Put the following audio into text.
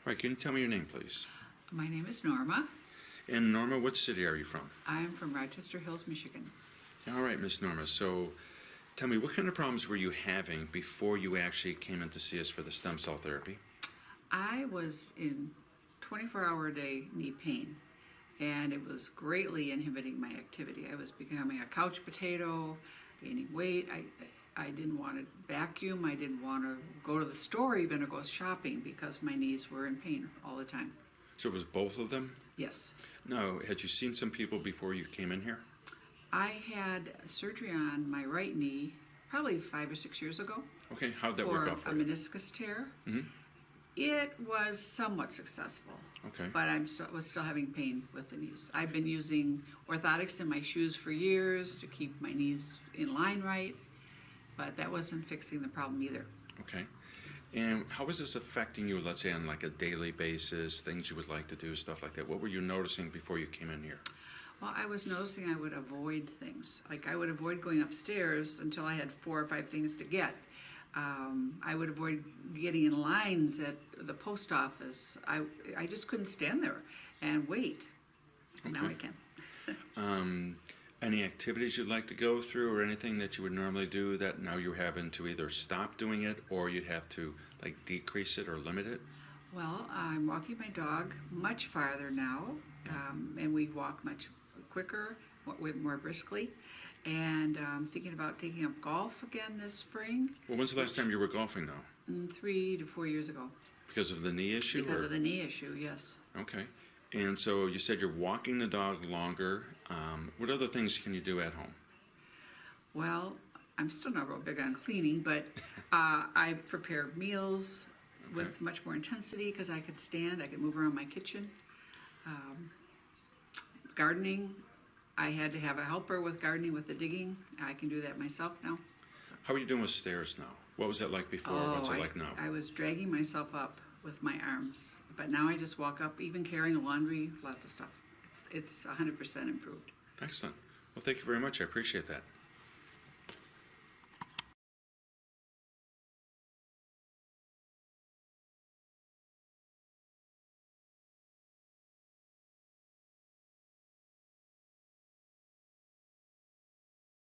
All right, can you tell me your name, please? My name is Norma. And Norma, what city are you from? I'm from Rochester Hills, Michigan. All right, Miss Norma. So tell me, what kind of problems were you having before you actually came in to see us for the stem cell therapy? I was in 24-hour-a-day knee pain, and it was greatly inhibiting my activity. I was becoming a couch potato, gaining weight. I didn't want to vacuum. I didn't want to go to the store even or go shopping because my knees were in pain all the time. So it was both of them? Yes. No, had you seen some people before you came in here? I had surgery on my right knee probably 5 or 6 years ago. Okay, how'd that work out for a you? meniscus tear. Mm-hmm. It was somewhat successful. Okay. But was still having pain with the knees. I've been using orthotics in my shoes for years to keep my knees in line right, but that wasn't fixing the problem either. Okay. And how was this affecting you, let's say, on like a daily basis, things you would like to do, stuff like that? What were you noticing before you came in here? Well, I was noticing I would avoid things. Like I would avoid going upstairs until I had 4 or 5 things to get. I would avoid getting in lines at the post office. I just couldn't stand there and wait. Okay. Now I can. Any activities you'd like to go through or anything that you would normally do that now you're having to either stop doing it or you'd have to like decrease it or limit it? Well, I'm walking my dog much farther now, and we walk much quicker, more briskly. And I'm thinking about taking up golf again this spring. Well, when's the last time you were golfing now? 3 to 4 years ago. Because of the knee issue? Because or? of the knee issue, yes. Okay. And so you said you're walking the dog longer. What other things can you do at home? Well, I'm still not real big on cleaning, but I prepared meals with much more intensity because I could stand, I could move around my kitchen. Gardening, I had to have a helper with gardening with the digging. I can do that myself now. How are you doing with stairs now? What was that like before? What's it like now? I was dragging myself up with my arms, but now I just walk up, even carrying laundry, lots of stuff. It's 100% improved. Excellent. Well, thank you very much. I appreciate that.